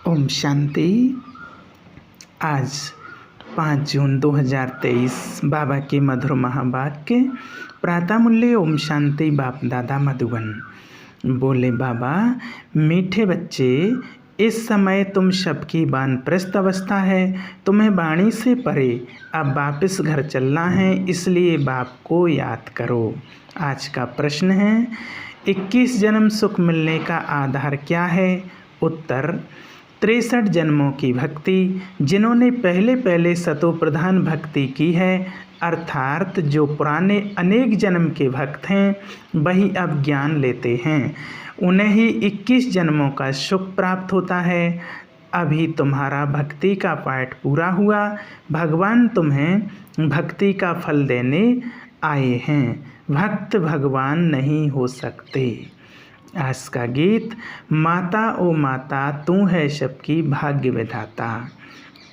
ओम शांति। आज 5 जून 2023 बाबा के मधुर महावाक्य प्रातः मूल्य। ओम शांति। बाप दादा मधुबन। बोले बाबा, मीठे बच्चे, इस समय तुम सबकी वानप्रस्थ अवस्था है, तुम्हें वाणी से परे अब वापस घर चलना है, इसलिए बाप को याद करो। आज का प्रश्न है, 21 जन्म सुख मिलने का आधार क्या है? उत्तर, 63 जन्मों की भक्ति। जिन्होंने पहले पहले सतो प्रधान भक्ति की है, अर्थात जो पुराने अनेक जन्म के भक्त हैं, वही अब ज्ञान लेते हैं। उन्हें ही 21 जन्मों का सुख प्राप्त होता है। अभी तुम्हारा भक्ति का पाठ पूरा हुआ, भगवान तुम्हें भक्ति का फल देने आए हैं। भक्त भगवान नहीं हो सकते। आज का गीत, माता ओ माता तू है सबकी भाग्य विधाता।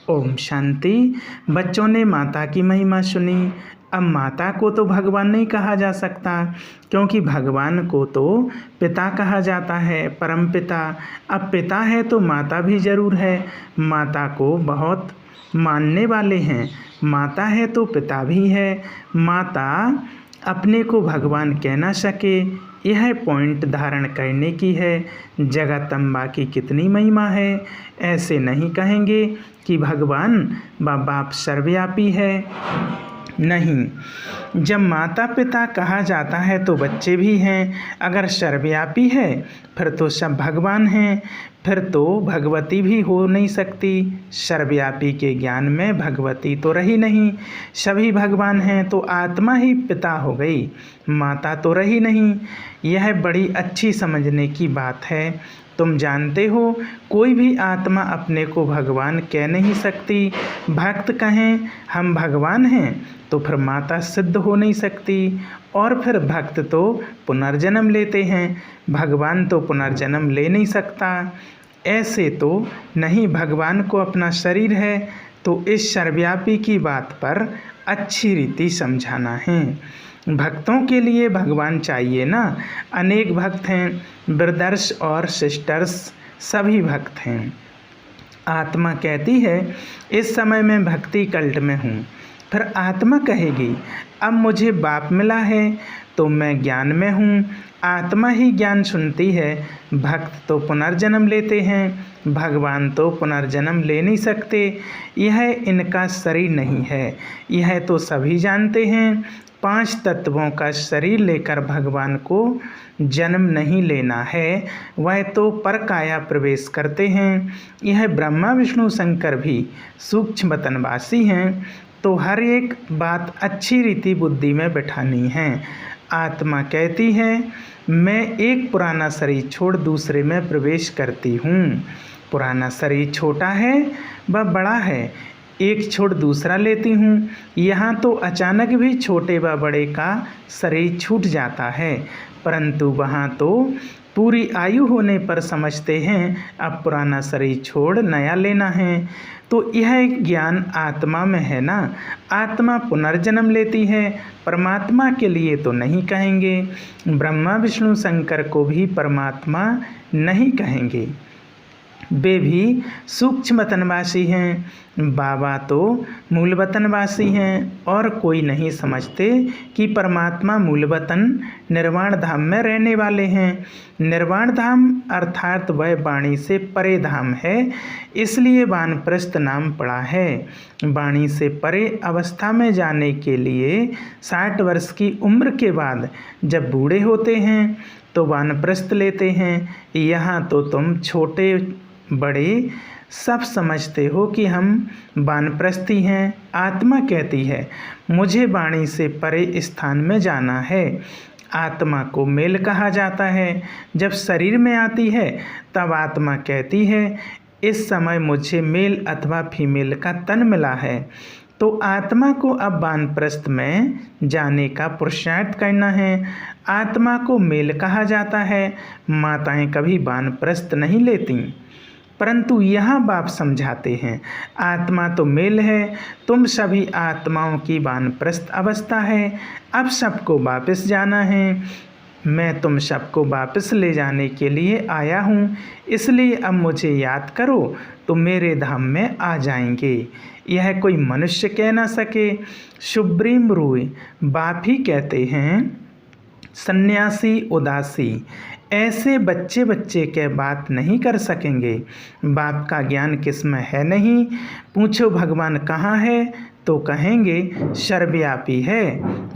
ओम शांति। बच्चों ने माता की महिमा सुनी। अब माता को तो भगवान नहीं कहा जा सकता, क्योंकि भगवान को तो पिता कहा जाता है, परम पिता। अब पिता है तो माता भी जरूर है। माता को बहुत मानने वाले हैं। माता है तो पिता भी है। माता अपने को भगवान कह ना सके, यह पॉइंट धारण करने की है। जगदम्बा की कितनी महिमा है। ऐसे नहीं कहेंगे कि भगवान बाप सर्वव्यापी है। नहीं, जब माता पिता कहा जाता है तो बच्चे भी हैं। अगर सर्वव्यापी है फिर तो सब भगवान हैं, फिर तो भगवती भी हो नहीं सकती। सर्वव्यापी के ज्ञान में भगवती तो रही नहीं। सभी भगवान हैं तो आत्मा ही पिता हो गई, माता तो रही नहीं। यह बड़ी अच्छी समझने की बात है। तुम जानते हो, कोई भी आत्मा अपने को भगवान कह नहीं सकती। भक्त कहें हम भगवान हैं तो फिर माता सिद्ध हो नहीं सकती। और फिर भक्त तो पुनर्जन्म लेते हैं, भगवान तो पुनर्जन्म ले नहीं सकता। ऐसे तो नहीं, भगवान को अपना शरीर है। तो इस सर्वव्यापी की बात पर अच्छी रीति समझाना है। भक्तों के लिए भगवान चाहिए ना। अनेक भक्त हैं, ब्रदर्स और सिस्टर्स सभी भक्त हैं। आत्मा कहती है इस समय मैं भक्ति कल्ट में हूँ। फिर आत्मा कहेगी अब मुझे बाप मिला है तो मैं ज्ञान में हूँ। आत्मा ही ज्ञान सुनती है। भक्त तो पुनर्जन्म लेते हैं, भगवान तो पुनर्जन्म ले नहीं सकते। यह इनका शरीर नहीं है। यह तो सभी जानते हैं। 5 तत्वों का शरीर लेकर भगवान को जन्म नहीं लेना है, वह तो पर काया प्रवेश करते हैं। यह ब्रह्मा विष्णु शंकर भी सूक्ष्म वतनवासी हैं। तो हर एक बात अच्छी रीति बुद्धि में बिठानी है। आत्मा कहती है मैं एक पुराना शरीर छोड़ दूसरे में प्रवेश करती हूँ। पुराना शरीर छोटा है व बड़ा है, एक छोड़ दूसरा लेती हूँ। यहाँ तो अचानक भी छोटे व बड़े का शरीर छूट जाता है, परंतु वहाँ तो पूरी आयु होने पर समझते हैं अब पुराना शरीर छोड़ नया लेना है। तो यह ज्ञान आत्मा में है ना। आत्मा पुनर्जन्म लेती है, परमात्मा के लिए तो नहीं कहेंगे। ब्रह्मा विष्णु शंकर को भी परमात्मा नहीं कहेंगे, वे भी सूक्ष्म वतनवासी हैं। बाबा तो मूल वतनवासी हैं और कोई नहीं समझते कि परमात्मा मूल वतन निर्वाण धाम में रहने वाले हैं। निर्वाण धाम अर्थात वह वाणी से परे धाम है, इसलिए वानप्रस्थ नाम पड़ा है। वाणी से परे अवस्था में जाने के लिए 60 वर्ष की उम्र के बाद जब बूढ़े होते हैं तो वानप्रस्थ लेते हैं। यहाँ तो तुम छोटे बड़े सब समझते हो कि हम वानप्रस्थी हैं। आत्मा कहती है मुझे वाणी से परे स्थान में जाना है। आत्मा को मेल कहा जाता है। जब शरीर में आती है तब आत्मा कहती है इस समय मुझे मेल अथवा फीमेल का तन मिला है। तो आत्मा को अब वानप्रस्थ में जाने का पुरुषार्थ करना है। आत्मा को मेल कहा जाता है। माताएं कभी वानप्रस्थ नहीं लेती, परंतु यहाँ बाप समझाते हैं आत्मा तो मेल है। तुम सभी आत्माओं की वानप्रस्थ अवस्था है। अब सबको वापस जाना है। मैं तुम सबको वापस ले जाने के लिए आया हूँ, इसलिए अब मुझे याद करो तो मेरे धाम में आ जाएंगे। यह कोई मनुष्य कह ना सके। सुब्रीम रूय बाप ही कहते हैं, सन्यासी उदासी ऐसे बच्चे बच्चे के बात नहीं कर सकेंगे। बाप का ज्ञान किसमें है नहीं। पूछो भगवान कहाँ है तो कहेंगे सर्वव्यापी है।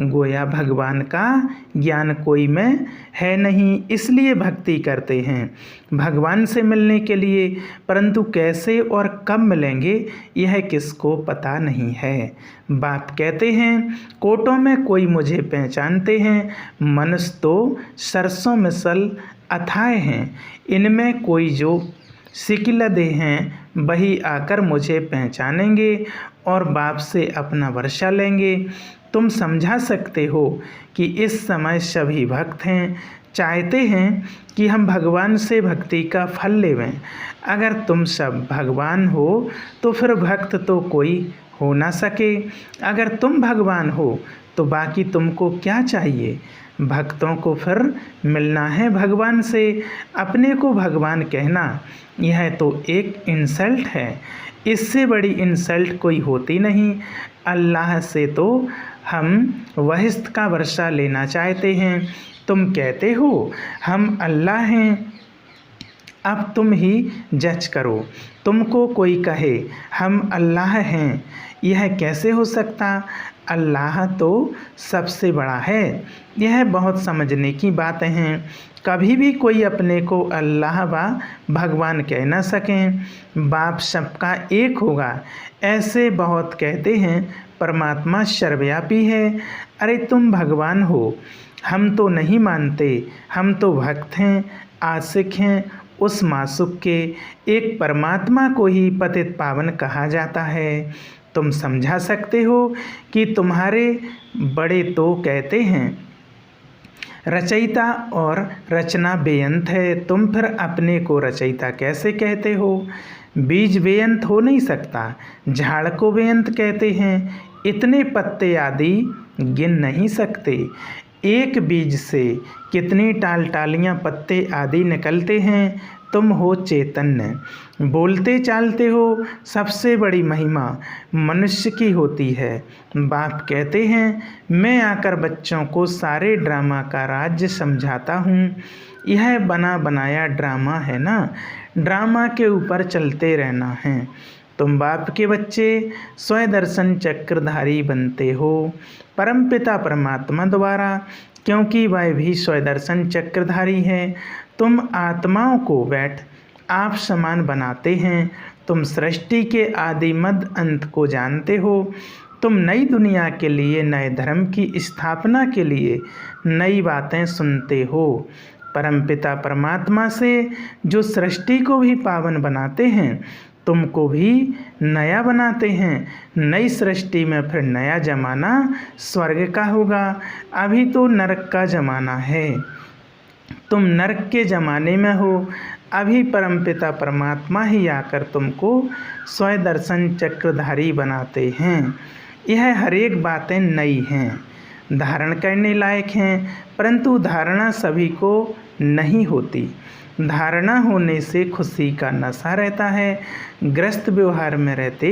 गोया भगवान का ज्ञान कोई में है नहीं, इसलिए भक्ति करते हैं भगवान से मिलने के लिए, परंतु कैसे और कब मिलेंगे यह किसको पता नहीं है। बाप कहते हैं, कोटों में कोई मुझे पहचानते हैं, मनुष्य तो सरसों मिसल अथाह हैं, इनमें कोई जो सिकिलदे हैं वही आकर मुझे पहचानेंगे और बाप से अपना वर्षा लेंगे। तुम समझा सकते हो कि इस समय सभी भक्त हैं, चाहते हैं कि हम भगवान से भक्ति का फल लेवें। अगर तुम सब भगवान हो तो फिर भक्त तो कोई हो ना सके। अगर तुम भगवान हो तो बाकी तुमको क्या चाहिए। भक्तों को फिर मिलना है भगवान से। अपने को भगवान कहना यह तो एक इंसल्ट है, इससे बड़ी इंसल्ट कोई होती नहीं। अल्लाह से तो हम वहिस्त का वर्षा लेना चाहते हैं। तुम कहते हो हम अल्लाह हैं, अब तुम ही जज करो। तुमको कोई कहे हम अल्लाह हैं, यह कैसे हो सकता। अल्लाह तो सबसे बड़ा है। यह बहुत समझने की बातें हैं। कभी भी कोई अपने को अल्लाह व भगवान कह न सकें। बाप सबका एक होगा ऐसे बहुत कहते हैं। परमात्मा सर्वव्यापी है। अरे तुम भगवान हो, हम तो नहीं मानते। हम तो भक्त हैं, आशिक हैं उस मासुक के। एक परमात्मा को ही पतित पावन कहा जाता है। तुम समझा सकते हो कि तुम्हारे बड़े तो कहते हैं रचयिता और रचना बेअंत है, तुम फिर अपने को रचयिता कैसे कहते हो। बीज बेअंत हो नहीं सकता, झाड़ को बेअंत कहते हैं। इतने पत्ते आदि गिन नहीं सकते। एक बीज से कितनी टालियाँ पत्ते आदि निकलते हैं। तुम हो चैतन्य, बोलते चालते हो। सबसे बड़ी महिमा मनुष्य की होती है। बाप कहते हैं, मैं आकर बच्चों को सारे ड्रामा का राज्य समझाता हूँ। यह बना बनाया ड्रामा है ना, ड्रामा के ऊपर चलते रहना है। तुम बाप के बच्चे स्वदर्शन चक्रधारी बनते हो परमपिता परमात्मा द्वारा, क्योंकि वह भी स्वदर्शन चक्रधारी है। तुम आत्माओं को बैठ आप समान बनाते हैं। तुम सृष्टि के आदि मध्य अंत को जानते हो। तुम नई दुनिया के लिए, नए धर्म की स्थापना के लिए नई बातें सुनते हो। परमपिता परमात्मा से जो सृष्टि को भी पावन बनाते हैं, तुमको भी नया बनाते हैं। नई सृष्टि में फिर नया जमाना स्वर्ग का होगा। अभी तो नरक का ज़माना है। तुम नरक के ज़माने में हो। अभी परमपिता परमात्मा ही आकर तुमको स्वदर्शन चक्रधारी बनाते हैं। यह हर एक बातें नई हैं, धारण करने लायक हैं, परंतु धारणा सभी को नहीं होती। धारणा होने से खुशी का नशा रहता है। ग्रस्त व्यवहार में रहते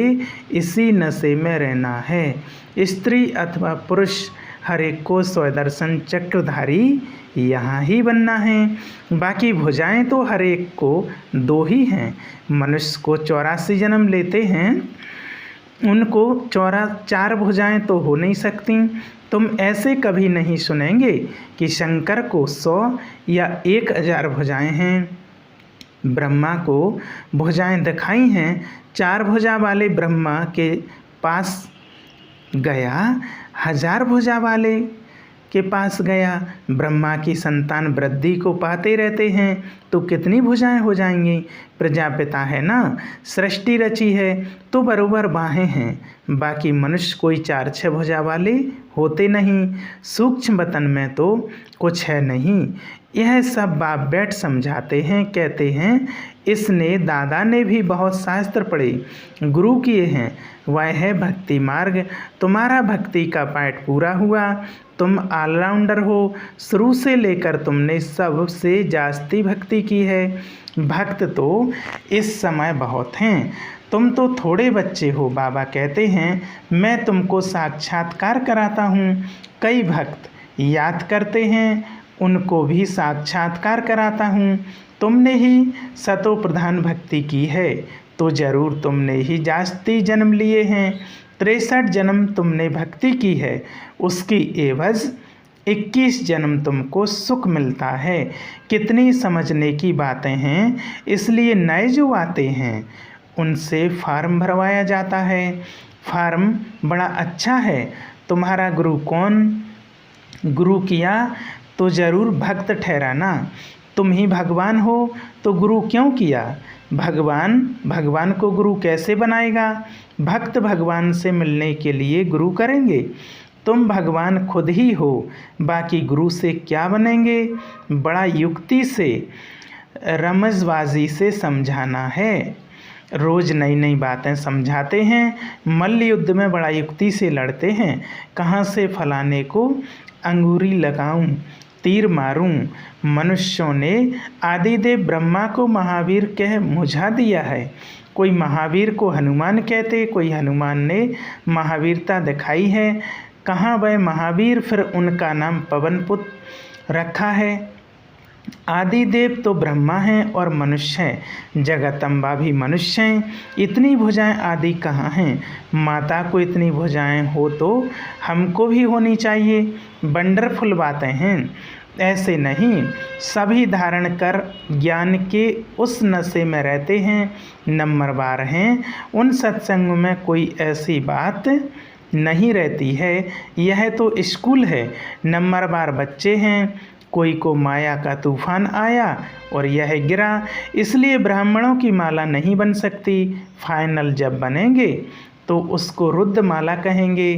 इसी नशे में रहना है। स्त्री अथवा पुरुष हर एक को स्वदर्शन चक्रधारी यहाँ ही बनना है। बाकी भुजाएं तो हर एक को दो ही हैं। मनुष्य को 84 जन्म लेते हैं, उनको 4 भुजाएं तो हो नहीं सकती। तुम ऐसे कभी नहीं सुनेंगे कि शंकर को 100 या 1000 भुजाएं हैं। ब्रह्मा को भुजाएं दिखाई हैं। 4 भुजा वाले ब्रह्मा के पास गया, 1000 भुजा वाले के पास गया। ब्रह्मा की संतान वृद्धि को पाते रहते हैं तो कितनी भुजाएं हो जाएंगी। प्रजापिता है ना, सृष्टि रची है तो बरोबर बाहें हैं। बाकी मनुष्य कोई 4-6 भुजा वाले होते नहीं। सूक्ष्म वतन में तो कुछ है नहीं। यह सब बाप बैठ समझाते हैं, कहते हैं इसने दादा ने भी बहुत शास्त्र पढ़े, गुरु किए हैं, वह है भक्ति मार्ग। तुम्हारा भक्ति का पाठ पूरा हुआ, तुम ऑलराउंडर हो। शुरू से लेकर तुमने सबसे जास्ती भक्ति की है। भक्त तो इस समय बहुत हैं, तुम तो थोड़े बच्चे हो। बाबा कहते हैं मैं तुमको साक्षात्कार कराता हूँ। कई भक्त याद करते हैं, उनको भी साक्षात्कार कराता हूँ। तुमने ही सतो प्रधान भक्ति की है तो जरूर तुमने ही जास्ती जन्म लिए हैं। 63 जन्म तुमने भक्ति की है, उसकी एवज 21 जन्म तुमको सुख मिलता है। कितनी समझने की बातें हैं, इसलिए नए जो आते हैं उनसे फार्म भरवाया जाता है। फार्म बड़ा अच्छा है। तुम्हारा गुरु कौन? गुरु किया तो ज़रूर भक्त ठहराना। तुम ही भगवान हो तो गुरु क्यों किया? भगवान को गुरु कैसे बनाएगा? भक्त भगवान से मिलने के लिए गुरु करेंगे। तुम भगवान खुद ही हो, बाकी गुरु से क्या बनेंगे? बड़ा युक्ति से, रमजबाजी से समझाना है। रोज़ नई नई बातें समझाते हैं। मल्ल युद्ध में बड़ा युक्ति से लड़ते हैं। कहाँ से फलाने को अंगूरी लगाऊं, तीर मारूं। मनुष्यों ने आदिदेव ब्रह्मा को महावीर कह मुझा दिया है। कोई महावीर को हनुमान कहते, कोई हनुमान ने महावीरता दिखाई है। कहाँ वह महावीर? फिर उनका नाम पवनपुत्र रखा है। आदिदेव तो ब्रह्मा हैं और मनुष्य हैं, जगदम्बा भी मनुष्य हैं। इतनी भुजाएं आदि कहाँ हैं? माता को इतनी भुजाएं हो तो हमको भी होनी चाहिए। वंडरफुल बातें हैं, ऐसे नहीं। सभी धारण कर ज्ञान के उस नशे में रहते हैं, नंबरवार हैं। उन सत्संग में कोई ऐसी बात नहीं रहती है। यह तो स्कूल है, नंबरवार बच्चे हैं। कोई को माया का तूफान आया और यह गिरा, इसलिए ब्राह्मणों की माला नहीं बन सकती। फाइनल जब बनेंगे तो उसको रुद्र माला कहेंगे।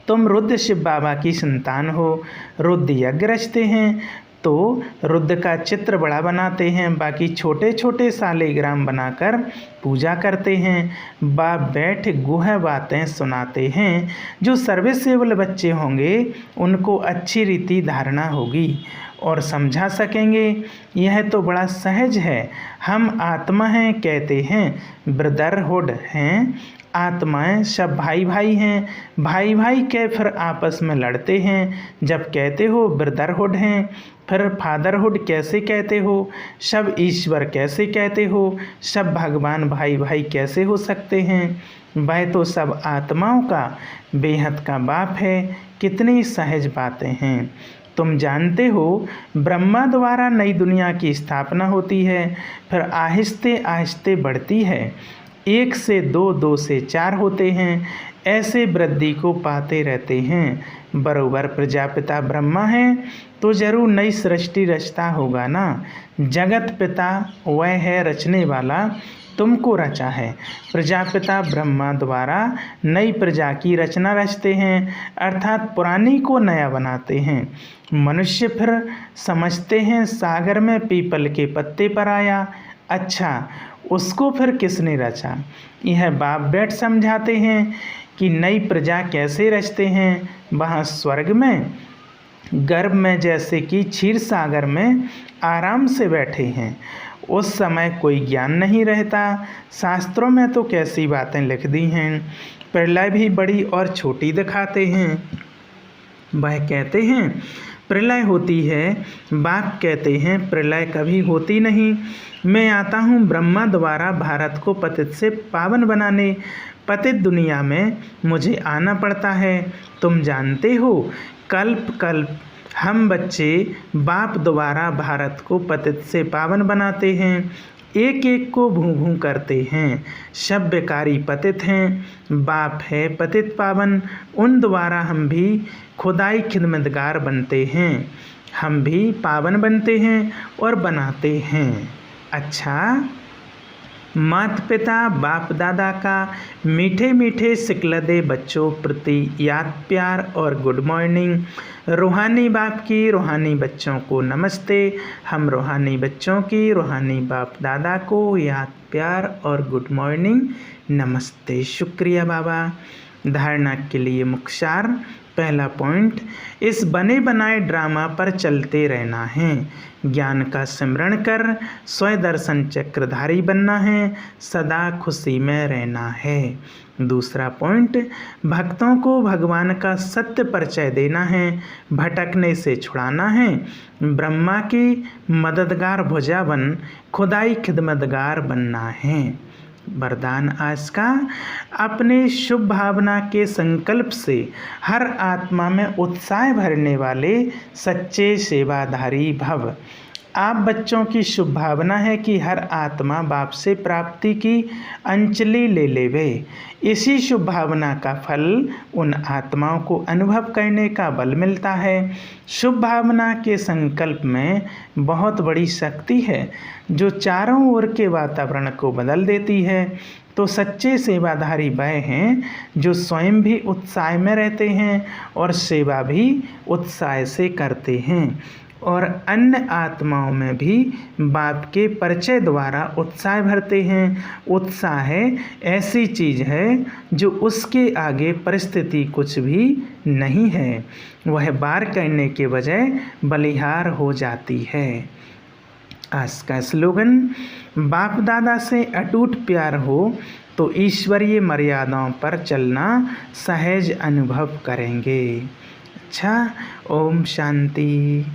तुम रुद्र शिव बाबा की संतान हो। रुद्र यज्ञ रचते हैं तो रुद्र का चित्र बड़ा बनाते हैं, बाकी छोटे छोटे सालिग्राम बनाकर पूजा करते हैं। बाप बैठ गुह बातें सुनाते हैं। जो सर्विसेबल बच्चे होंगे उनको अच्छी रीति धारणा होगी और समझा सकेंगे। यह तो बड़ा सहज है। हम आत्मा हैं कहते हैं, ब्रदरहुड हैं। आत्माएं सब भाई भाई हैं। भाई भाई कह फिर आपस में लड़ते हैं। जब कहते हो ब्रदरहुड हैं, फिर फादरहुड कैसे कहते हो? सब ईश्वर कैसे कहते हो? सब भगवान भाई भाई कैसे हो सकते हैं? वह तो सब आत्माओं का बेहद का बाप है। कितनी सहज बातें हैं। तुम जानते हो ब्रह्मा द्वारा नई दुनिया की स्थापना होती है, फिर आहिस्ते आहिस्ते बढ़ती है। 1 से 2, 2 से 4 होते हैं। ऐसे वृद्धि को पाते रहते हैं। बरोबर प्रजापिता ब्रह्मा है तो जरूर नई सृष्टि रचता होगा ना। जगत पिता वह है रचने वाला, तुमको रचा है। प्रजापिता ब्रह्मा द्वारा नई प्रजा की रचना रचते हैं, अर्थात पुरानी को नया बनाते हैं। मनुष्य फिर समझते हैं सागर में पीपल के पत्ते पर आया। अच्छा, उसको फिर किसने रचा? यह बाप बैठ समझाते हैं कि नई प्रजा कैसे रचते हैं। वहाँ स्वर्ग में गर्भ में जैसे कि क्षीर सागर में आराम से बैठे हैं। उस समय कोई ज्ञान नहीं रहता। शास्त्रों में तो कैसी बातें लिख दी हैं। प्रलय भी बड़ी और छोटी दिखाते हैं। वह कहते हैं प्रलय होती है, बाप कहते हैं प्रलय कभी होती नहीं। मैं आता हूँ ब्रह्मा द्वारा भारत को पतित से पावन बनाने। पतित दुनिया में मुझे आना पड़ता है। तुम जानते हो कल्प कल्प हम बच्चे बाप द्वारा भारत को पतित से पावन बनाते हैं। एक एक को भूं भूं करते हैं। सभ्यकारी पतित हैं, बाप है पतित पावन। उन द्वारा हम भी खुदाई खिदमतगार बनते हैं। हम भी पावन बनते हैं और बनाते हैं। अच्छा, माता पिता बाप दादा का मीठे मीठे सिकलदे बच्चों प्रति याद प्यार और गुड मॉर्निंग। रूहानी बाप की रूहानी बच्चों को नमस्ते। हम रूहानी बच्चों की रूहानी बाप दादा को याद प्यार और गुड मॉर्निंग नमस्ते। शुक्रिया बाबा। धारणा के लिए मुख्य सार। पहला पॉइंट, इस बने बनाए ड्रामा पर चलते रहना है। ज्ञान का सिमरण कर स्वदर्शन चक्रधारी बनना है, सदा खुशी में रहना है। दूसरा पॉइंट, भक्तों को भगवान का सत्य परिचय देना है, भटकने से छुड़ाना है। ब्रह्मा की मददगार भुजा बन खुदाई खिदमतगार बनना है। वरदान आज का, अपने शुभ भावना के संकल्प से हर आत्मा में उत्साह भरने वाले सच्चे सेवाधारी भव। आप बच्चों की शुभ भावना है कि हर आत्मा बाप से प्राप्ति की अंजलि ले लेवे। इसी शुभ भावना का फल उन आत्माओं को अनुभव करने का बल मिलता है। शुभ भावना के संकल्प में बहुत बड़ी शक्ति है जो चारों ओर के वातावरण को बदल देती है। तो सच्चे सेवाधारी वह हैं जो स्वयं भी उत्साह में रहते हैं और सेवा भी उत्साह से करते हैं और अन्य आत्माओं में भी बाप के परिचय द्वारा उत्साह भरते हैं। उत्साह ऐसी चीज़ है जो उसके आगे परिस्थिति कुछ भी नहीं है, वह वार करने के बजाय बलिहार हो जाती है। आज का स्लोगन, बाप दादा से अटूट प्यार हो तो ईश्वरीय मर्यादाओं पर चलना सहज अनुभव करेंगे। अच्छा, ओम शांति।